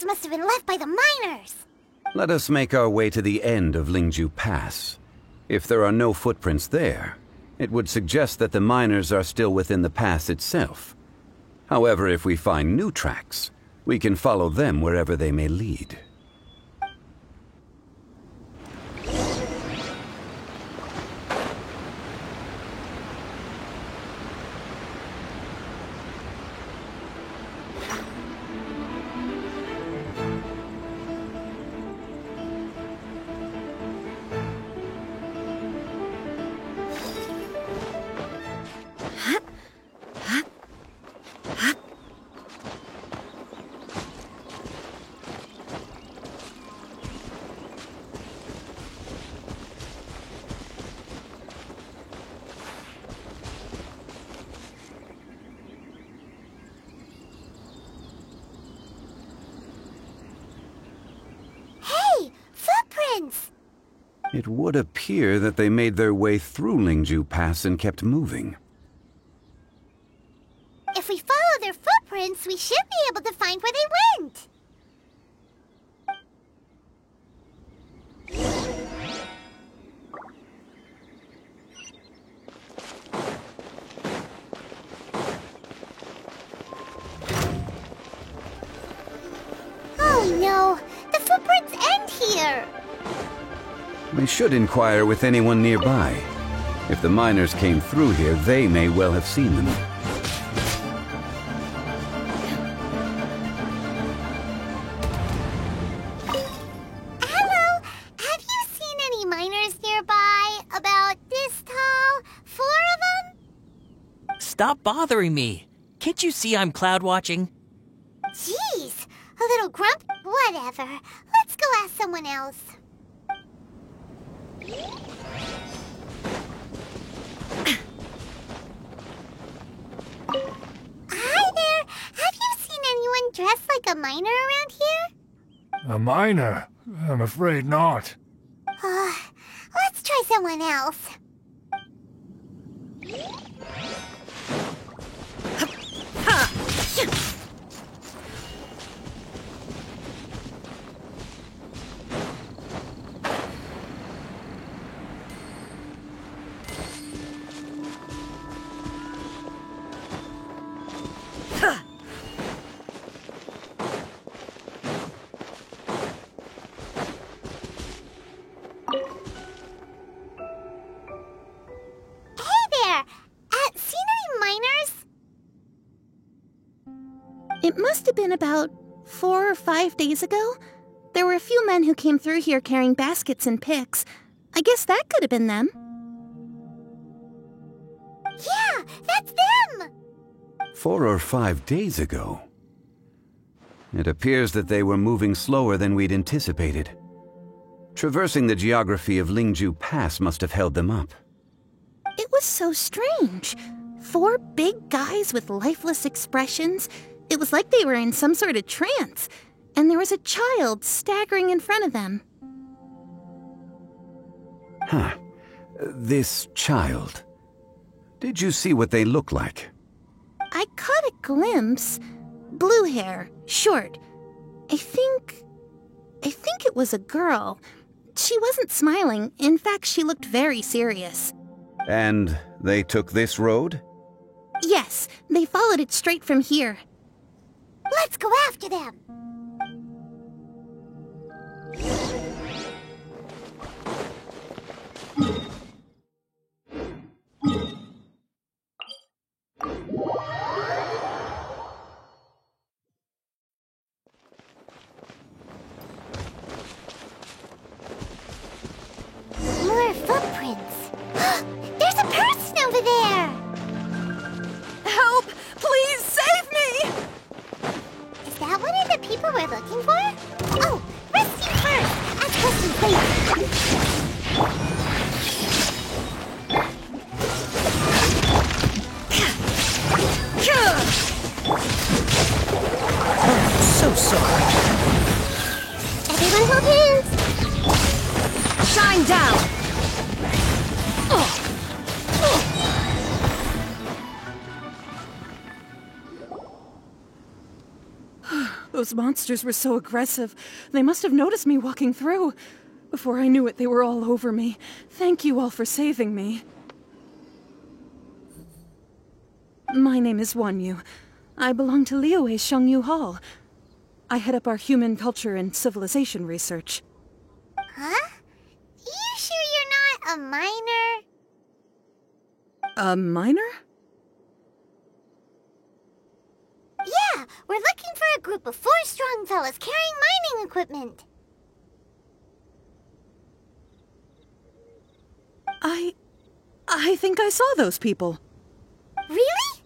These must have been left by the miners. Let us make our way to the end of Lingju Pass. If there are no footprints there, it would suggest that the miners are still within the pass itself. However, if we find new tracks, we can follow them wherever they may lead. It would appear that they made their way through Lingju Pass and kept moving. If we follow their footprints, we should be able to find where they went. Oh no, the footprints end here. We should inquire with anyone nearby. If the miners came through here, they may well have seen them. Hello, have you seen any miners nearby? About this tall? 4 of them? Stop bothering me. Can't you see I'm cloud watching? Jeez, a little grump? Whatever. Let's go ask someone else. Hi there! Have you seen anyone dressed like a miner around here? A miner? I'm afraid not. Let's try someone else. It must have been about 4 or 5 days ago. There were a few men who came through here carrying baskets and picks. I guess that could have been them. Yeah, that's them! 4 or 5 days ago. It appears that they were moving slower than we'd anticipated. Traversing the geography of Lingju Pass must have held them up. It was so strange. 4 big guys with lifeless expressions. It was like they were in some sort of trance, and there was a child staggering in front of them. Huh. This child. Did you see what they look like? I caught a glimpse. Blue hair, short. I think it was a girl. She wasn't smiling. In fact, she looked very serious. And they took this road? Yes, they followed it straight from here. Let's go after them! More footprints! There's a person over there! Help! Please save me! Is that one of the people we're looking for? Oh, rescue first! Ask questions later! I'm so sorry. Everyone hold hands! Shine down! Those monsters were so aggressive. They must have noticed me walking through. Before I knew it, they were all over me. Thank you all for saving me. My name is Wanyu. I belong to Liyue Shengyu Hall. I head up our human culture and civilization research. Huh? You sure you're not a miner? A miner? Yeah, we're looking for a group of 4 strong fellas carrying mining equipment. I think I saw those people. Really?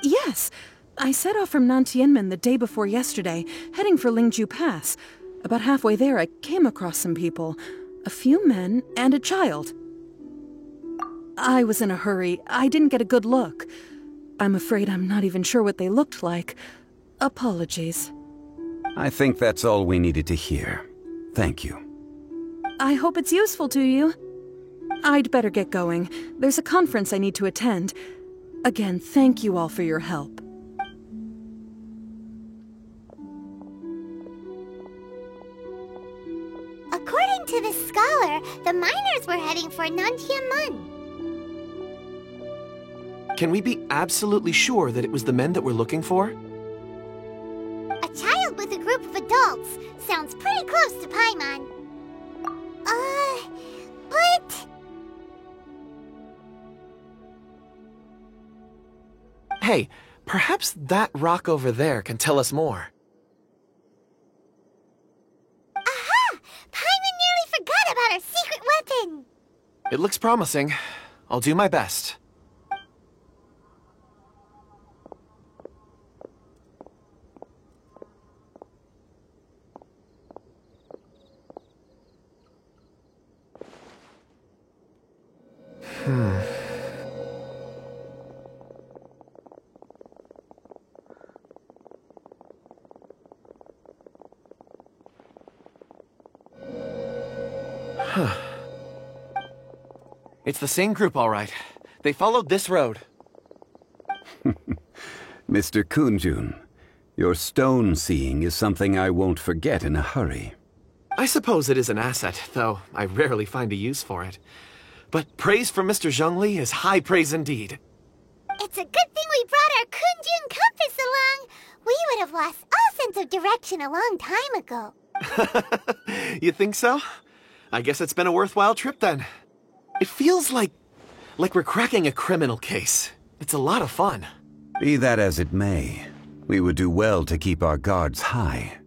Yes. I set off from Nantianmen the day before yesterday, heading for Lingju Pass. About halfway there, I came across some people. A few men and a child. I was in a hurry. I didn't get a good look. I'm afraid I'm not even sure what they looked like. Apologies. I think that's all we needed to hear. Thank you. I hope it's useful to you. I'd better get going. There's a conference I need to attend. Again, thank you all for your help. According to the scholar, the miners were heading for Nantianmen. Can we be absolutely sure that it was the men that we're looking for? A child with a group of adults sounds pretty close to Paimon. But... Hey, perhaps that rock over there can tell us more. Aha! Paimon nearly forgot about our secret weapon! It looks promising. I'll do my best. It's the same group, all right. They followed this road. Mr. Kunjun, your stone seeing is something I won't forget in a hurry. I suppose it is an asset, though I rarely find a use for it. But praise from Mr. Zhongli is high praise indeed. It's a good thing we brought our Kunjun compass along. We would have lost all sense of direction a long time ago. You think so? I guess it's been a worthwhile trip then. It feels like we're cracking a criminal case. It's a lot of fun. Be that as it may, we would do well to keep our guards high.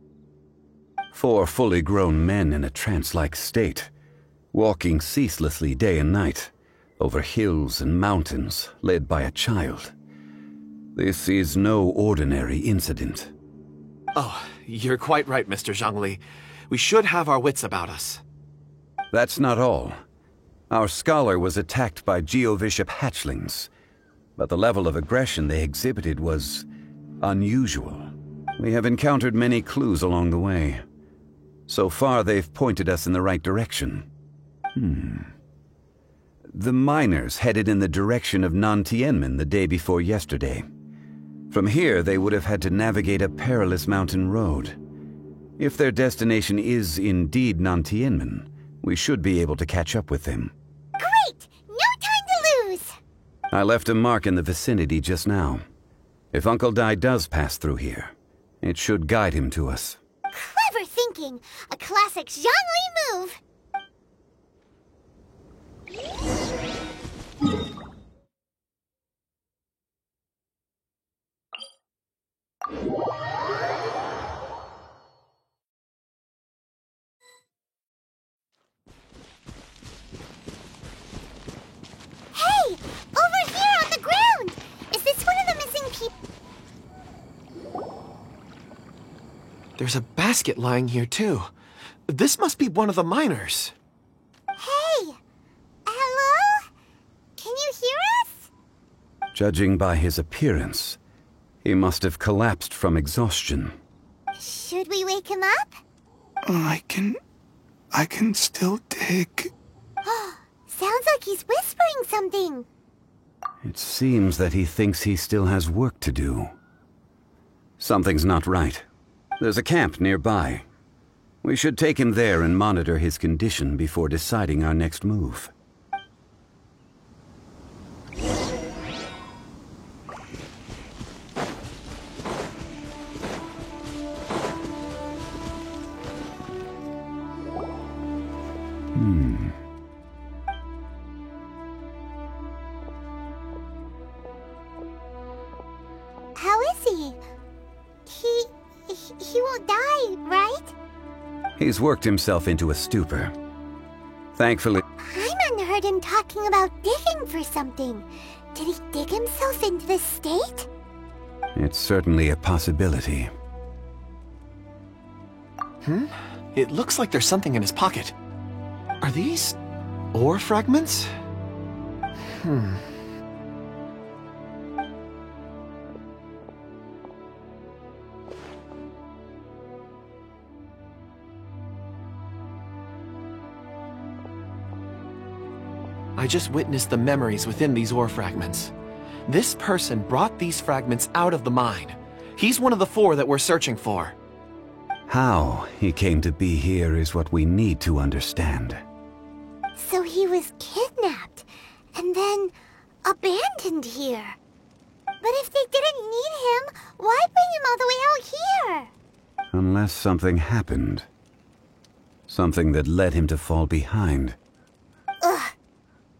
4 fully grown men in a trance-like state, walking ceaselessly day and night, over hills and mountains, led by a child. This is no ordinary incident. Oh, you're quite right, Mr. Zhongli. We should have our wits about us. That's not all. Our scholar was attacked by Geovishap hatchlings, but the level of aggression they exhibited was unusual. We have encountered many clues along the way. So far, they've pointed us in the right direction. The miners headed in the direction of Nantianmen the day before yesterday. From here, they would have had to navigate a perilous mountain road. If their destination is indeed Nantianmen, we should be able to catch up with them. Great! No time to lose! I left a mark in the vicinity just now. If Uncle Dai does pass through here, it should guide him to us. Clever thinking! A classic Zhongli move! Hey! Over here on the ground! Is this one of the missing people? There's a basket lying here, too. This must be one of the miners. Hey! Hello? Can you hear us? Judging by his appearance, he must have collapsed from exhaustion. Should we wake him up? I can still dig. Sounds like he's whispering something. It seems that he thinks he still has work to do. Something's not right. There's a camp nearby. We should take him there and monitor his condition before deciding our next move. How is he? He won't die, right? He's worked himself into a stupor. Thankfully, Paimon heard him talking about digging for something. Did he dig himself into this state? it's certainly a possibility. It looks like there's something in his pocket. Are these ore fragments? I just witnessed the memories within these ore fragments. This person brought these fragments out of the mine. He's one of the 4 that we're searching for. How he came to be here is what we need to understand. So he was kidnapped and then abandoned here. But if they didn't need him, why bring him all the way out here? Unless something happened. Something that led him to fall behind. Ugh.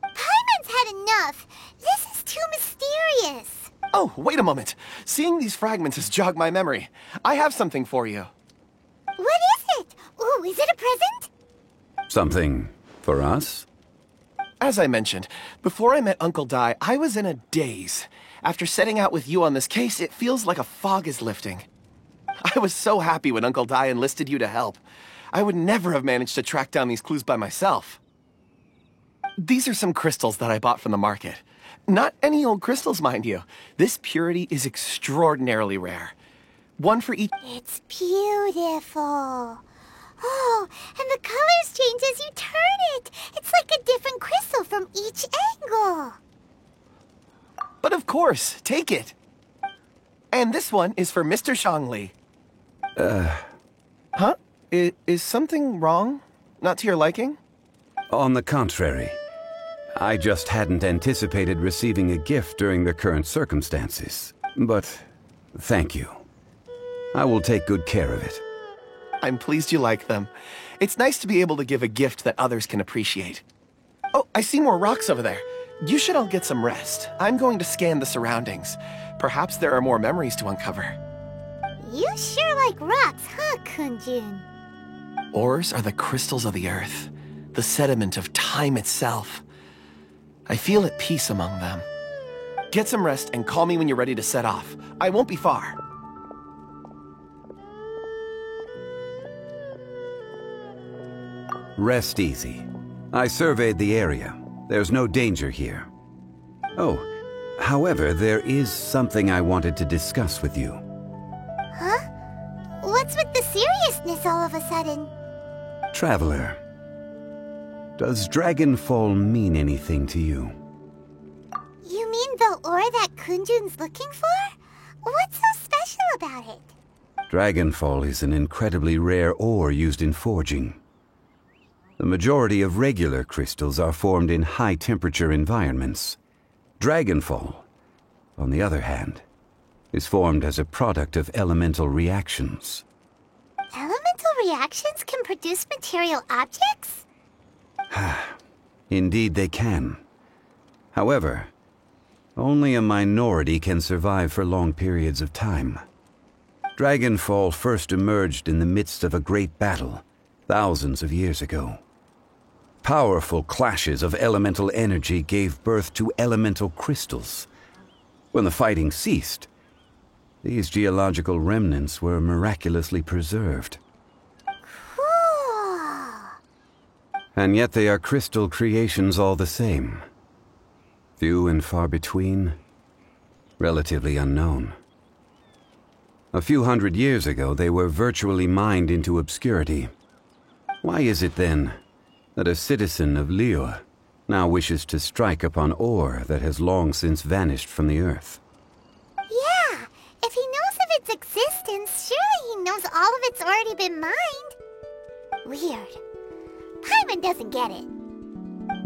Paimon's had enough. This is too mysterious. Oh, wait a moment. Seeing these fragments has jogged my memory. I have something for you. What is it? Ooh, is it a present? Something for us? As I mentioned, before I met Uncle Dai, I was in a daze. After setting out with you on this case, it feels like a fog is lifting. I was so happy when Uncle Dai enlisted you to help. I would never have managed to track down these clues by myself. These are some crystals that I bought from the market. Not any old crystals, mind you. This purity is extraordinarily rare. One for each. It's beautiful. Oh, and the colors change as you turn it. It's like a different crystal from each angle. But of course, take it. And this one is for Mr. Shangli. Huh? Is something wrong? Not to your liking? On the contrary, I just hadn't anticipated receiving a gift during the current circumstances. But thank you. I will take good care of it. I'm pleased you like them. It's nice to be able to give a gift that others can appreciate. Oh, I see more rocks over there. You should all get some rest. I'm going to scan the surroundings. Perhaps there are more memories to uncover. You sure like rocks, huh, Kunjun? Ores are the crystals of the earth, the sediment of time itself. I feel at peace among them. Get some rest and call me when you're ready to set off. I won't be far. Rest easy. I surveyed the area. There's no danger here. Oh, however, there is something I wanted to discuss with you. Huh? What's with the seriousness all of a sudden? Traveler, does Dragonfall mean anything to you? You mean the ore that Kunjun's looking for? What's so special about it? Dragonfall is an incredibly rare ore used in forging. The majority of regular crystals are formed in high-temperature environments. Dragonfall, on the other hand, is formed as a product of elemental reactions. Elemental reactions can produce material objects? Indeed they can. However, only a minority can survive for long periods of time. Dragonfall first emerged in the midst of a great battle, thousands of years ago. Powerful clashes of elemental energy gave birth to elemental crystals. When the fighting ceased, these geological remnants were miraculously preserved. Cool. And yet they are crystal creations all the same. Few and far between, relatively unknown. A few hundred years ago, they were virtually mined into obscurity. Why is it then that a citizen of Liyue now wishes to strike upon ore that has long since vanished from the earth? Yeah, if he knows of of its existence, surely he knows all of it's already been mined. Weird. Paimon doesn't get it.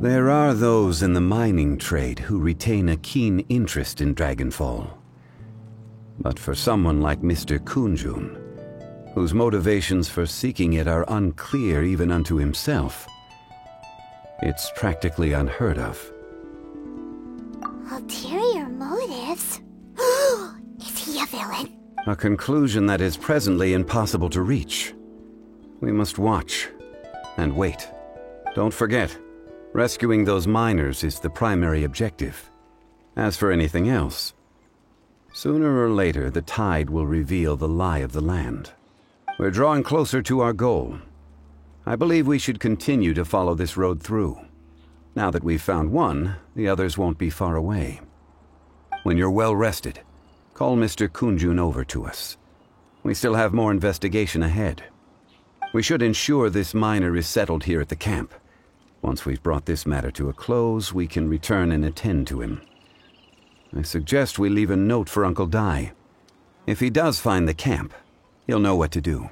There are those in the mining trade who retain a keen interest in Dragonfall. But for someone like Mr. Kunjun, whose motivations for seeking it are unclear even unto himself, it's practically unheard of. Ulterior motives? Is he a villain? A conclusion that is presently impossible to reach. We must watch and wait. Don't forget, rescuing those miners is the primary objective. As for anything else, sooner or later the tide will reveal the lie of the land. We're drawing closer to our goal. I believe we should continue to follow this road through. Now that we've found one, the others won't be far away. When you're well rested, call Mr. Kunjun over to us. We still have more investigation ahead. We should ensure this miner is settled here at the camp. Once we've brought this matter to a close, we can return and attend to him. I suggest we leave a note for Uncle Dai. If he does find the camp, he'll know what to do.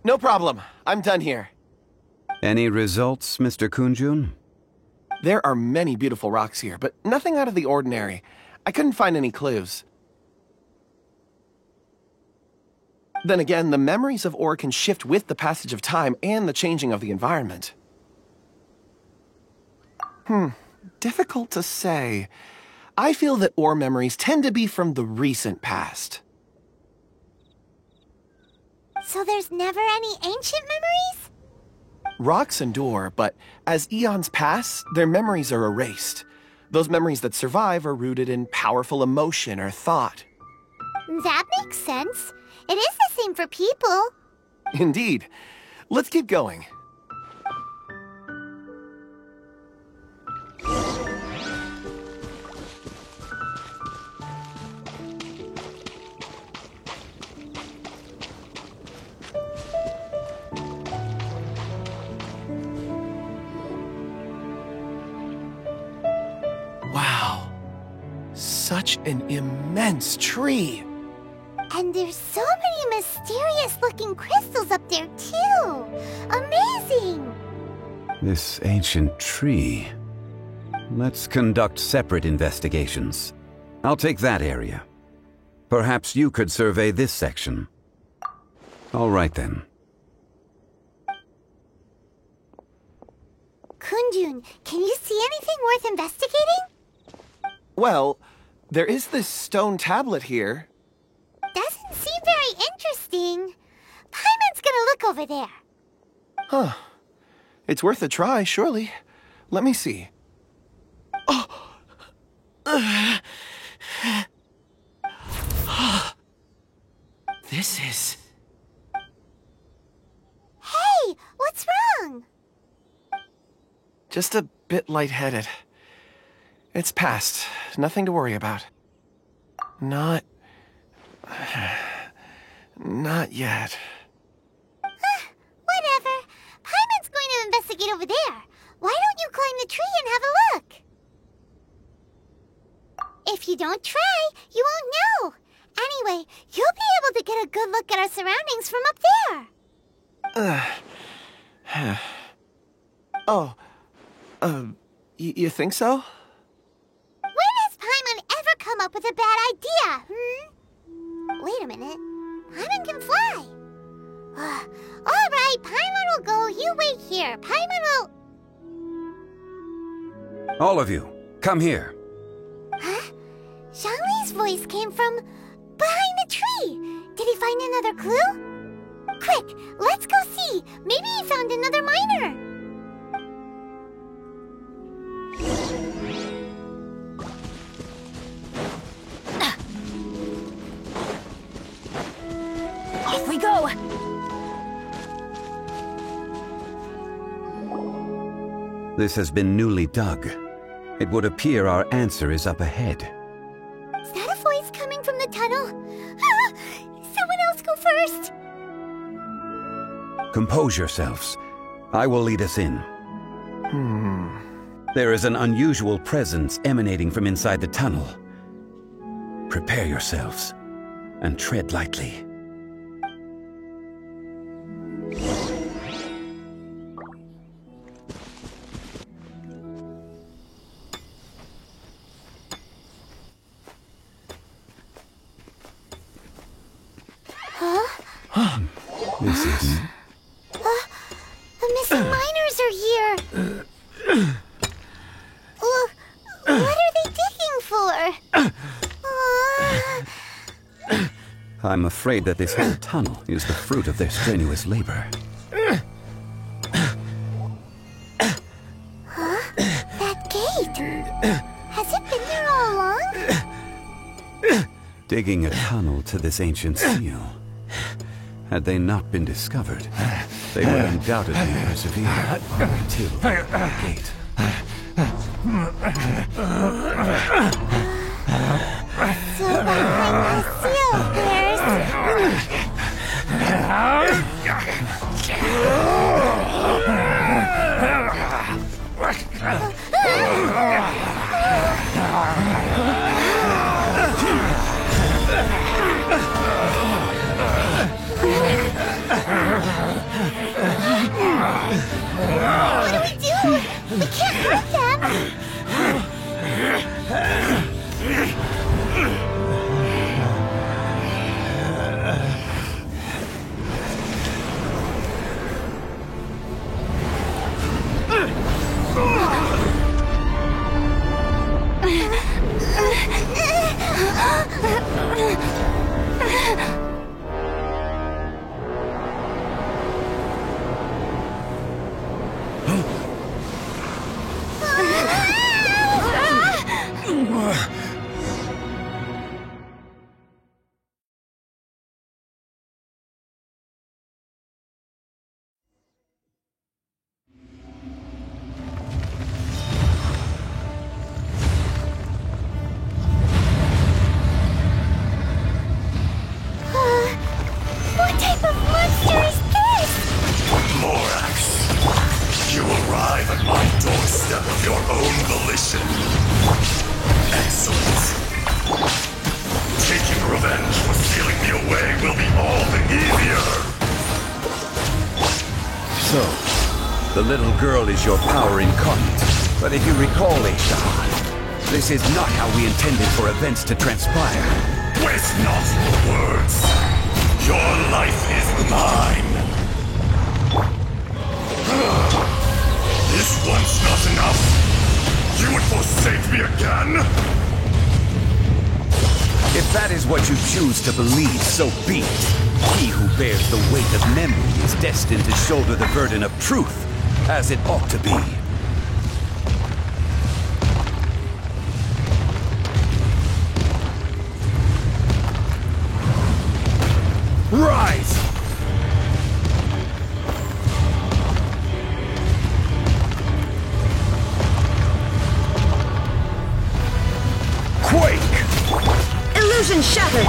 No problem. I'm done here. Any results, Mr. Kunjun? There are many beautiful rocks here, but nothing out of the ordinary. I couldn't find any clues. Then again, the memories of ore can shift with the passage of time and the changing of the environment. Difficult to say. I feel that ore memories tend to be from the recent past. So there's never any ancient memories? Rocks endure, but as eons pass, their memories are erased. Those memories that survive are rooted in powerful emotion or thought. That makes sense. It is the same for people. Indeed. Let's keep going. Wow. Such an immense tree. And there's so many mysterious-looking crystals up there, too. Amazing! This ancient tree. Let's conduct separate investigations. I'll take that area. Perhaps you could survey this section. All right, then. Kunjun, can you see anything worth investigating? Well, there is this stone tablet here. Doesn't seem very interesting. Paimon's gonna look over there. Huh. It's worth a try, surely. Let me see. This is... Hey, what's wrong? just a bit lightheaded. It's past. Nothing to worry about. Not yet. Whatever. Paimon's going to investigate over there. Why don't you climb the tree and have a look? If you don't try, you won't know. Anyway, you'll be able to get a good look at our surroundings from up there. You think so? When has Paimon ever come up with a bad idea, Wait a minute. Paimon can fly. All right, Paimon will go. You wait here. Paimon will... All of you, come here. Huh? Zhongli's voice came from behind the tree. Did he find another clue? Quick, let's go see. Maybe he found another miner. we go! This has been newly dug. It would appear our answer is up ahead. Is that a voice coming from the tunnel? Ah! Someone else go first! Compose yourselves. I will lead us in. There is an unusual presence emanating from inside the tunnel. Prepare yourselves and tread lightly. This is... The missing miners are here! What are they digging for? I'm afraid that this whole tunnel is the fruit of their strenuous labor. That gate! Has it been there all along? Digging a tunnel to this ancient seal. Had they not been discovered, they would undoubtedly persevere until the gate. So behind the seal, What do we do? We can't hurt them! What type of monster is this? Morax, you arrive at my doorstep of your own volition. Excellent. Taking revenge for stealing me away will be all the easier. So, the little girl is your power incarnate. But if you recall, Ashtar, this is not how we intended for events to transpire. Waste not your words. Your life is mine. This one's not enough. You would forsake me again? If that is what you choose to believe, so be it. He who bears the weight of memory is destined to shoulder the burden of truth, as it ought to be. Rise! Quake! Illusion shattered!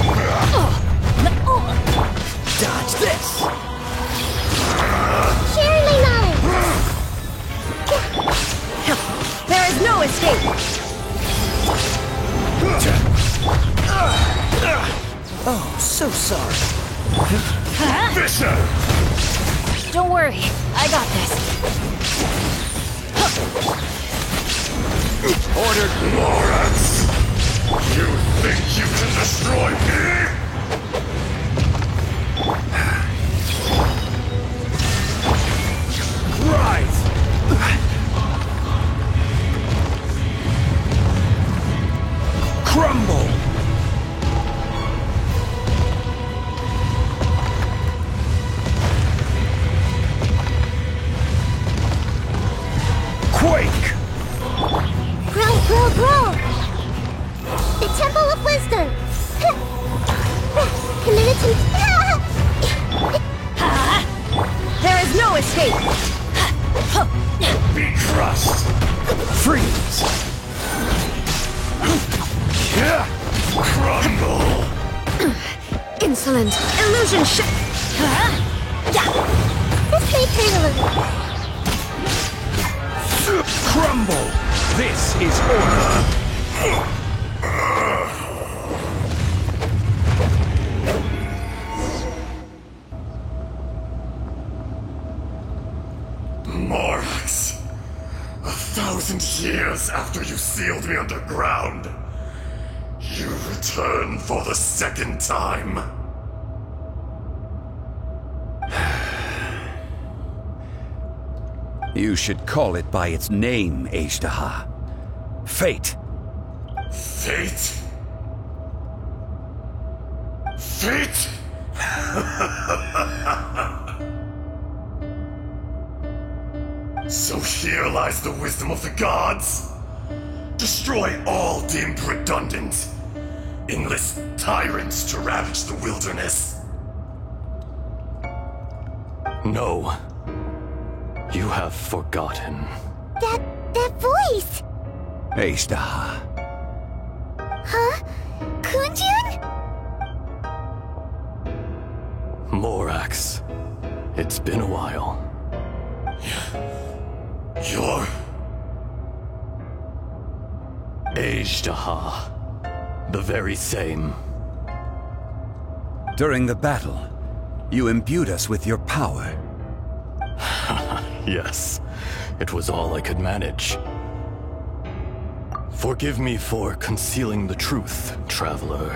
Dodge this! Surely not! There is no escape! Oh, so sorry. Fisher! Don't worry, I got this. Ordered! Morax! You think you can destroy me? Rise! Crumble! Quake! Grow, grow, grow! The Temple of Wisdom! insolent! Illusion This may hurt a little. Crumble! This is order! Morax! 1,000 years after you sealed me underground, you return for the second time. You should call it by its name, Azhdaha. Fate. Fate? Fate? So here lies the wisdom of the gods. Destroy all deemed redundant. Enlist tyrants to ravage the wilderness. No. You have forgotten. That voice! Azhdaha. Huh? Kunjun? Morax. It's been a while. You're... Azhdaha. The very same. During the battle, you imbued us with your power. Yes, it was all I could manage. Forgive me for concealing the truth, Traveler.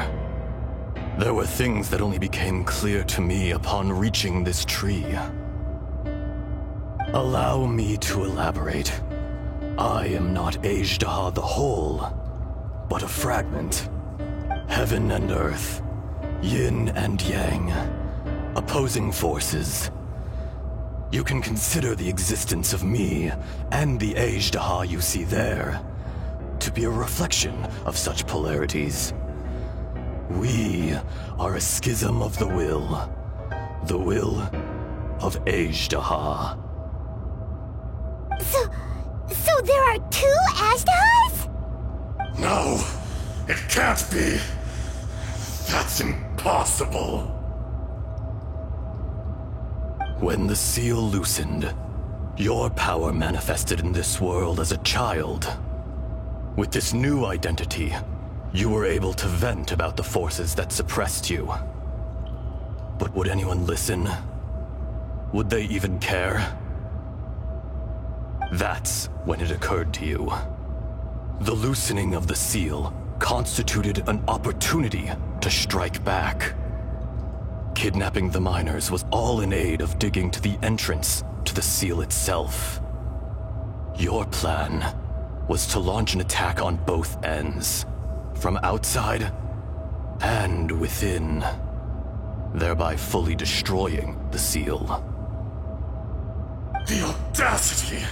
There were things that only became clear to me upon reaching this tree. Allow me to elaborate. I am not Azhdaha the whole, but a fragment. Heaven and earth, yin and yang, opposing forces. You can consider the existence of me and the Azhdaha you see there to be a reflection of such polarities. We are a schism of the will of Azhdaha. So there are two Azhdahas? No, it can't be. That's impossible. When the seal loosened, your power manifested in this world as a child. With this new identity, you were able to vent about the forces that suppressed you. But would anyone listen? Would they even care? That's when it occurred to you. The loosening of the seal constituted an opportunity to strike back. Kidnapping the miners was all in aid of digging to the entrance to the seal itself. Your plan was to launch an attack on both ends, from outside and within, thereby fully destroying the seal. The audacity!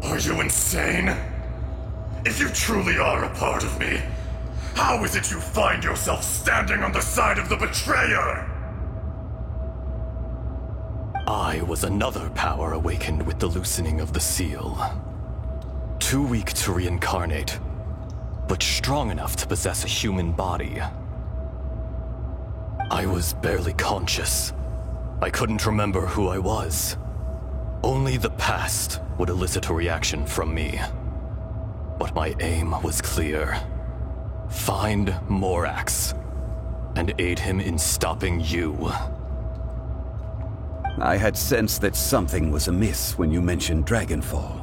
Are you insane? If you truly are a part of me, how is it you find yourself standing on the side of the betrayer? I was another power awakened with the loosening of the seal. Too weak to reincarnate, but strong enough to possess a human body. I was barely conscious. I couldn't remember who I was. Only the past would elicit a reaction from me. But my aim was clear. Find Morax, and aid him in stopping you. I had sensed that something was amiss when you mentioned Dragonfall.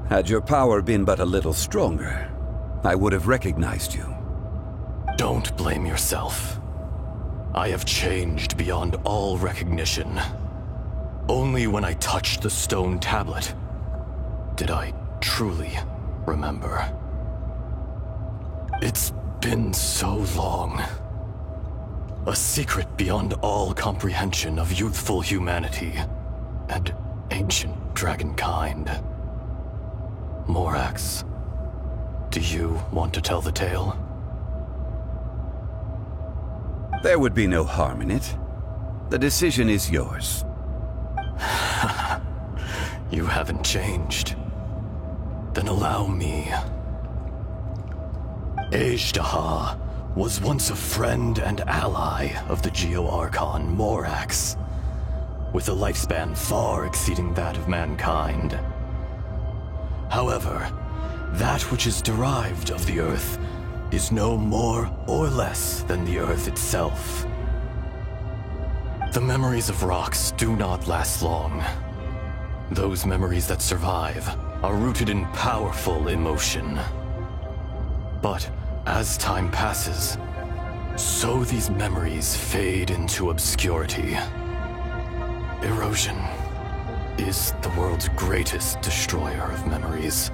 Had your power been but a little stronger, I would have recognized you. Don't blame yourself. I have changed beyond all recognition. Only when I touched the stone tablet did I truly remember. It's been so long. A secret beyond all comprehension of youthful humanity and ancient dragonkind. Morax, do you want to tell the tale? There would be no harm in it. The decision is yours. You haven't changed. Then allow me. Azhdaha was once a friend and ally of the Geo-Archon Morax, with a lifespan far exceeding that of mankind. However, that which is derived of the Earth is no more or less than the Earth itself. The memories of rocks do not last long. Those memories that survive are rooted in powerful emotion. But as time passes, so these memories fade into obscurity. Erosion is the world's greatest destroyer of memories.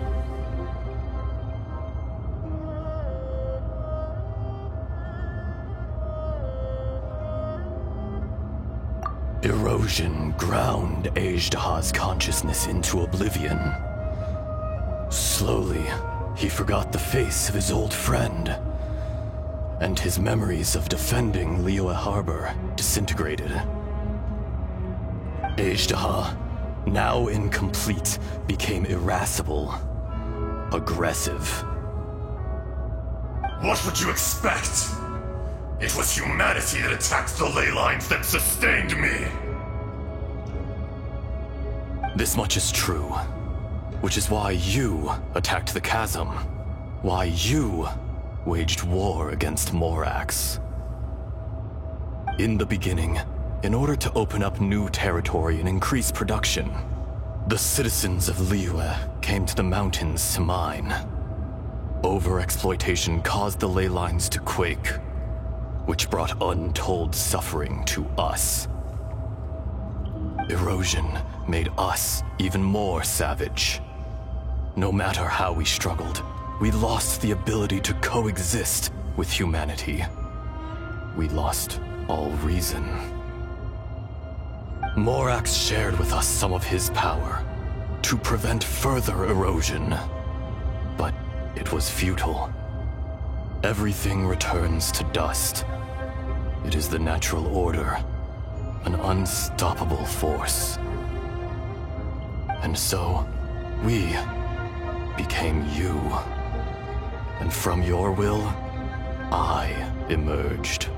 Erosion ground Azhdaha's consciousness into oblivion. Slowly, he forgot the face of his old friend, and his memories of defending Liyue Harbor disintegrated. Azhdaha, now incomplete, became irascible, aggressive. What would you expect? It was humanity that attacked the ley lines that sustained me. This much is true, which is why you attacked the chasm, why you waged war against Morax. In the beginning, in order to open up new territory and increase production, the citizens of Liyue came to the mountains to mine. Overexploitation caused the ley lines to quake, which brought untold suffering to us. Erosion made us even more savage. No matter how we struggled, we lost the ability to coexist with humanity. We lost all reason. Morax shared with us some of his power to prevent further erosion, but it was futile. Everything returns to dust. It is the natural order, an unstoppable force. And so, we became you. And from your will, I emerged.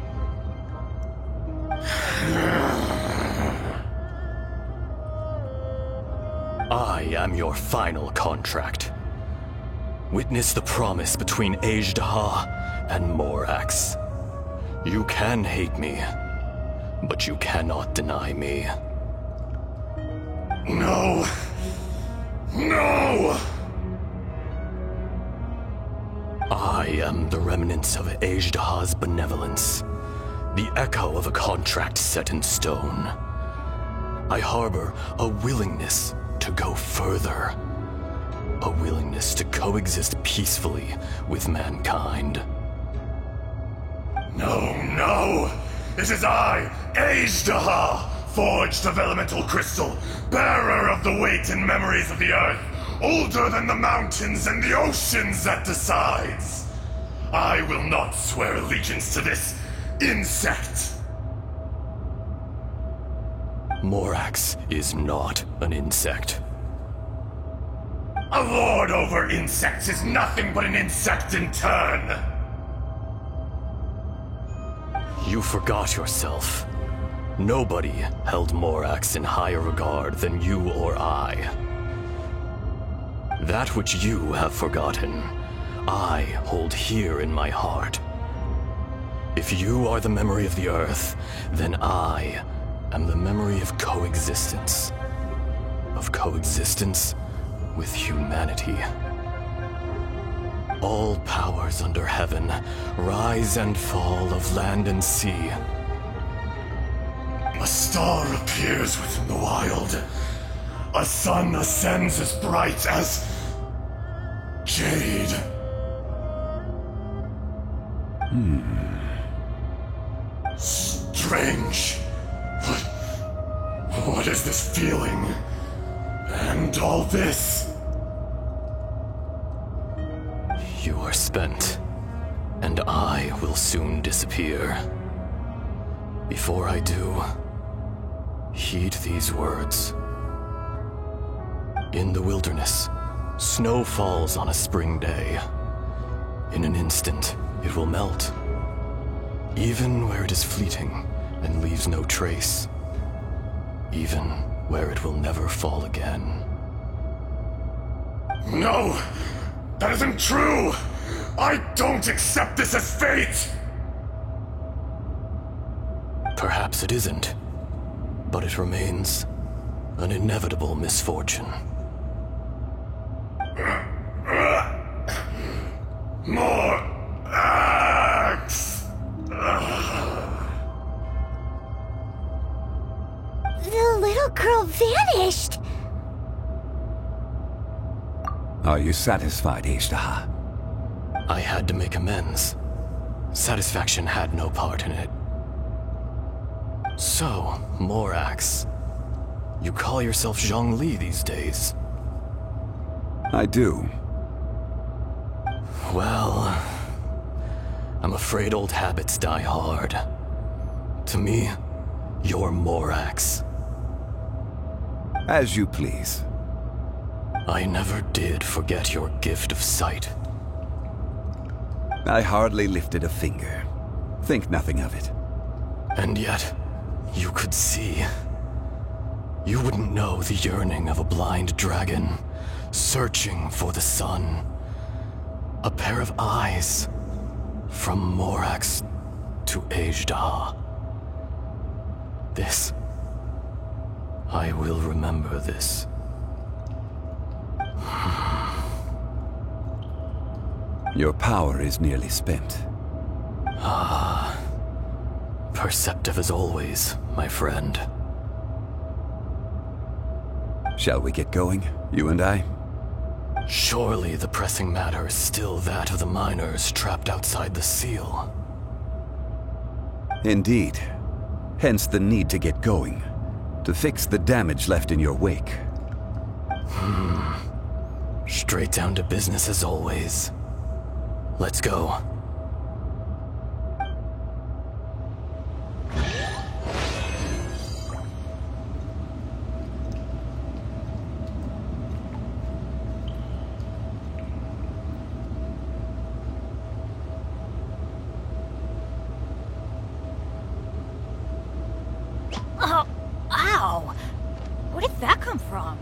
I am your final contract. Witness the promise between Azhdaha and Morax. You can hate me, but you cannot deny me. No! No! I am the remnants of Azhdaha's benevolence, the echo of a contract set in stone. I harbor a willingness to go further, a willingness to coexist peacefully with mankind. No, no! It is I, Azhdaha, forged of elemental crystal, bearer of the weight and memories of the earth, older than the mountains and the oceans that decides. I will not swear allegiance to this insect. Morax is not an insect. A lord over insects is nothing but an insect in turn. You forgot yourself. Nobody held Morax in higher regard than you or I. That which you have forgotten, I hold here in my heart. If you are the memory of the Earth, then I am the memory of coexistence. Of coexistence with humanity. All powers under heaven, rise and fall of land and sea. A star appears within the wild. A sun ascends as bright as jade. Strange. What is this feeling? And all this? You are spent, and I will soon disappear. Before I do, heed these words. In the wilderness, snow falls on a spring day. In an instant, it will melt, Even where it is fleeting and leaves no trace. Even where it will never fall again. No! That isn't true! I don't accept this as fate! Perhaps it isn't, but it remains an inevitable misfortune. More axe! The little girl vanished! Are you satisfied, Ishtaha? I had to make amends. Satisfaction had no part in it. So, Morax, you call yourself Zhongli these days? I do. Well, I'm afraid old habits die hard. To me, you're Morax. As you please. I never did forget your gift of sight. I hardly lifted a finger. Think nothing of it. And yet, you could see. You wouldn't know the yearning of a blind dragon, searching for the sun. A pair of eyes, from Morax to Ejdah. This. I will remember this. Your power is nearly spent. Perceptive as always, my friend. Shall we get going, you and I? Surely the pressing matter is still that of the miners trapped outside the seal. Indeed. Hence the need to get going. To fix the damage left in your wake. Straight down to business as always. Let's go. Oh, ow! Where did that come from?